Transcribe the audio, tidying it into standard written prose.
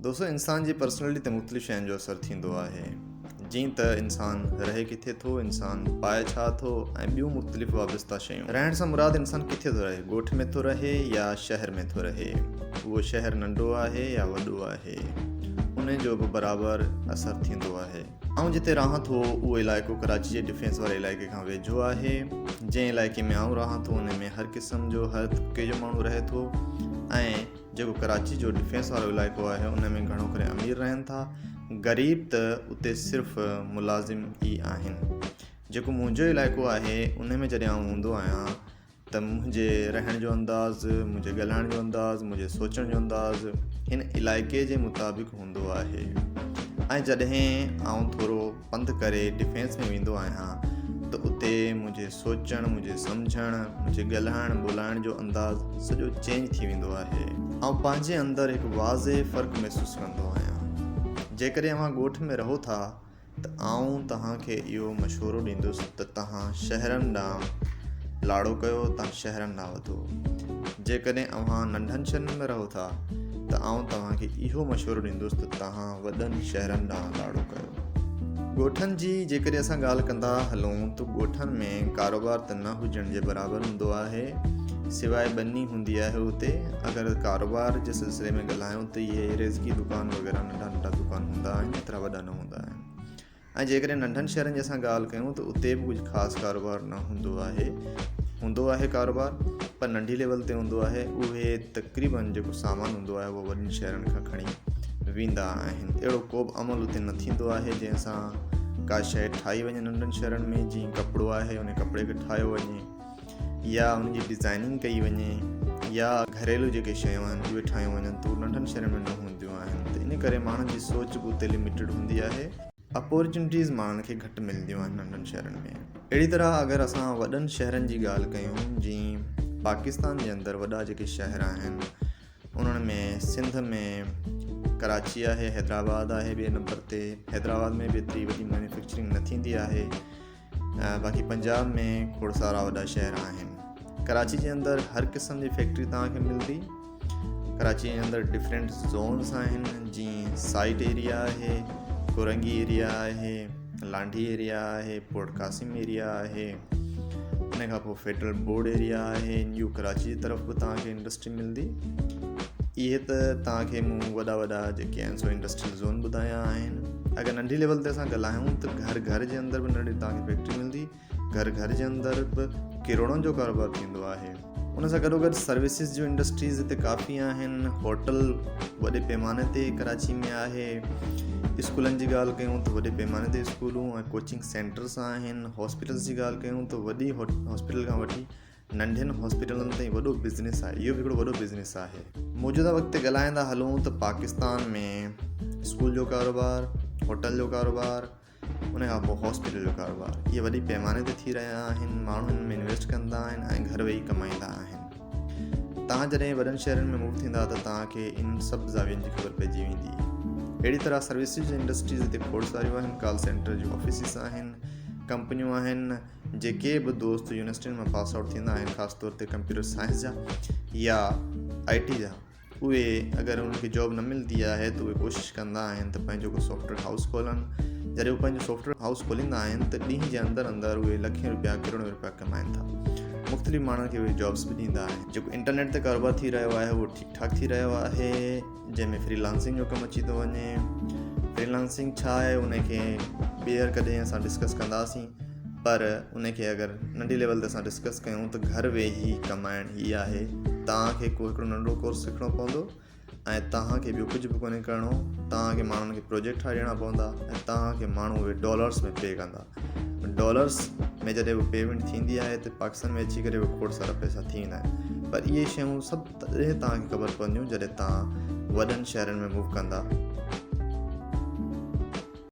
दोस्तों, इंसान जी पर्सनैलिटी ते मुख़्तलिफ़ शयुनि जो असरु थींदो आहे। जीअं त इंसान रहे किथे थो, इंसान पाए छा थो ऐं ॿियूं मुख़्तलिफ़ वाबस्ता शयूं। रहण सां मुराद इंसान किथे थो रहे, ॻोठ में थो रहे या शहर में थो रहे, उहो शहर नंढो आहे या वॾो आहे, उन जो बि बराबरि असरु थींदो आहे। आउं जिते रहां थो उहो इलाइक़ो कराची जे डिफेंस वारे इलाइक़े खां वेझो आहे। जंहिं इलाइक़े में आउं रहां थो उन में हर क़िस्म जो हर तबके जो माण्हू रहे थो ऐं जेको कराची जो डिफेंस वारो इलाइक़ो आहे उन में घणो करे अमीर रहनि था, ग़रीब त उते सिर्फ़ु मुलाज़िम ई आहिनि। जेको मुंहिंजो इलाइक़ो आहे उन में जॾहिं आउं हूंदो आहियां त मुंहिंजे रहण जो अंदाज़ु, मुंहिंजे ॻाल्हाइण जो अंदाज़ु, मुंहिंजे सोचण जो अंदाज़ु हिन इलाइक़े जे मुताबिक़ हूंदो आहे। ऐं जॾहिं आउं थोरो पंधु करे डिफेंस में वेंदो आहियां त उते मुंहिंजे सोचणु, मुंहिंजे सम्झणु, मुंहिंजे ॻाल्हाइण ॿोलाइण जो अंदाज़ु सॼो चेंज थी वेंदो आहे। ऐं पंहिंजे अंदरि हिकु वाज़े फ़र्क़ु महसूसु कंदो आहियां। जेकॾहिं अव्हां ॻोठ में रहो था त आउं तव्हांखे इहो मशवरो ॾींदुसि त तव्हां शहरनि ॾांहुं लाड़ो कयो, तव्हां शहरनि ॾांहुं वधो। जेकॾहिं अव्हां नंढनि शहरनि में रहो था त आउं तव्हांखे इहो मशवरो ॾींदुसि त तव्हां वॾनि शहरनि ॾांहुं लाड़ो कयो। ॻोठनि जी जेकॾहिं असां ॻाल्हि कंदा हलूं त ॻोठनि में कारोबार त न हुजण जे बराबरि हूंदो आहे, सवाइ ॿनी हूंदी आहे उते। अगरि कारोबार जे सिलसिले में ॻाल्हायूं त इहे रेज़की दुकान वग़ैरह नंढा नंढा दुकान हूंदा आहिनि, एतिरा वॾा न हूंदा आहिनि। ऐं जेकॾहिं नंढनि शहरनि जी असां ॻाल्हि कयूं त उते बि कुझु ख़ासि कारोबार न हूंदो आहे कारोबार, पर नंढी लेवल ते हूंदो आहे। उहे तक़रीबन जेको सामान हूंदो आहे उहो वॾनि शहरनि खां खणी वेंदा आहिनि। अहिड़ो को बि अमल उते न थींदो आहे जंहिंसां का शइ ठाही वञे नंढनि शहरनि में। जीअं कपिड़ो आहे, उन कपिड़े खे ठाहियो वञे या उनजी डिज़ाइनिंग कई वञे या घरेलू जेके शयूं आहिनि उहे ठाहियूं वञनि त उहे नंढनि शहरनि में न हूंदियूं आहिनि। त इन करे माण्हुनि जी सोच बि उते लिमिटेड हूंदी आहे। अपॉर्चुनिटीज़ माण्हुनि खे घटि मिलंदियूं आहिनि नंढनि शहरनि में। अहिड़ी तरह अगरि असां वॾनि शहरनि जी ॻाल्हि कयूं, जीअं पाकिस्तान जे अंदरि वॾा जेके शहर आहिनि उन्हनि में सिंध में कराची आहे, हैदराबाद आहे ॿिए नंबर ते। हैदराबाद में बि एतिरी वॾी मैन्युफैक्चरिंग न थींदी आहे। बाक़ी पंजाब में खोड़ सारा वॾा शहर आहिनि। कराची जे अंदरि हर क़िस्म जी फैक्ट्री तव्हांखे मिलंदी। कराची जे अंदरि डिफरेंट ज़ोन्स आहिनि, जीअं साइट एरिया आहे, कोरंगी एरिया आहे, लांडी एरिया आहे, पोर्ट कासिम एरिया आहे, उन खां पोइ फेडरल बोर्ड एरिया आहे। न्यू कराची जी तरफ़ बि तव्हांखे इंडस्ट्री मिलंदी। इहे त तव्हांखे मूं वॾा वॾा जेके आहिनि सो इंडस्ट्रियल ज़ोन ॿुधाया आहिनि। अगरि नंढी लेवल ते असां ॻाल्हायूं त घर जे अंदरि बि नंढी तव्हांखे फैक्ट्री मिलंदी। घर जे अंदरि बि किरोड़नि जो कारोबार थींदो आहे। उन सां गॾोगॾु सर्विसिस जूं इंडस्ट्रीज़ हिते काफ़ी आहिनि। होटल वॾे पैमाने ते कराची में आहे। स्कूलनि जी ॻाल्हि कयूं त वॾे पैमाने ते स्कूलूं ऐं कोचिंग सेंटर्स आहिनि। हॉस्पिटल्स जी ॻाल्हि कयूं त वॾी हॉस्पिटल खां वठी नंढनि हॉस्पिटलनि ताईं वॾो बिज़नेस आहे। इहो बि हिकिड़ो वॾो बिज़नेस आहे। मौजूदा वक़्त ते ॻाल्हाईंदा हलूं त पाकिस्तान में स्कूल जो कारोबार, होटल जो कारोबार, उन खां पोइ हॉस्पिटल जो कारोबार, इहे वॾी पैमाने ते थी रहिया आहिनि। माण्हू हिन में इन्वेस्ट कंदा आहिनि ऐं घर वेही कमाईंदा आहिनि। तव्हां जॾहिं वॾनि शहरनि में मूव थींदा त तव्हांखे इन सभु ज़ावियुनि जी ख़बर पइजी वेंदी। अहिड़ी तरह सर्विसिस इंडस्ट्रीज़ हिते खोड़ सारियूं आहिनि। कॉल सेंटर जूं ऑफिसिस आहिनि, कंपनियूं आहिनि। जेके बि दोस्त यूनिवर्सिटियुनि मां पास आउट थींदा आहिनि, ख़ासि तौर ते कंप्यूटर साइंस जा या IT जा, उहे अगरि उनखे जॉब न मिलंदी आहे त उहे कोशिशि कंदा आहिनि त पंहिंजो को सॉफ्टवेयर हाउस खोलनि। जॾहिं उहे पंहिंजो सॉफ्टवेयर हाउस खोलींदा आहिनि त ॾींहं जे अंदरि उहे लखें रुपया, करोड़नि रुपया कमाइनि था। मुख़्तलिफ़ माण्हुनि खे उहे जॉब्स बि ॾींदा आहिनि। जेको इंटरनेट ते कारोबार थी रहियो आहे उहो ठीकु ठाक थी रहियो आहे, जंहिंमें फ्रीलांसिंग जो कमु अची थो वञे। फ्रीलांसिंग छा आहे उनखे ॿीहर कॾहिं असां डिस्कस कंदासीं, पर उनखे अगरि नंढी लेवल ते असां डिस्कस कयूं त घर वेही कमाइण ई आहे। तव्हांखे को हिकिड़ो नंढो कोर्स सिखणो पवंदो ऐं तव्हांखे ॿियो कुझु बि कोन्हे करिणो। तव्हांखे माण्हुनि खे प्रोजेक्ट ठाहे ॾियणा पवंदा ऐं तव्हांखे माण्हू उहे डॉलर्स में पे कंदा। डॉलर्स में जॾहिं उहा पेमेंट थींदी आहे त पाकिस्तान में अची करे उहे खोड़ सारा पैसा थी वेंदा आहिनि। पर इहे शयूं सभु तॾहिं तव्हांखे ख़बर पवंदियूं जॾहिं तव्हां वॾनि शहरनि में मूव कंदा।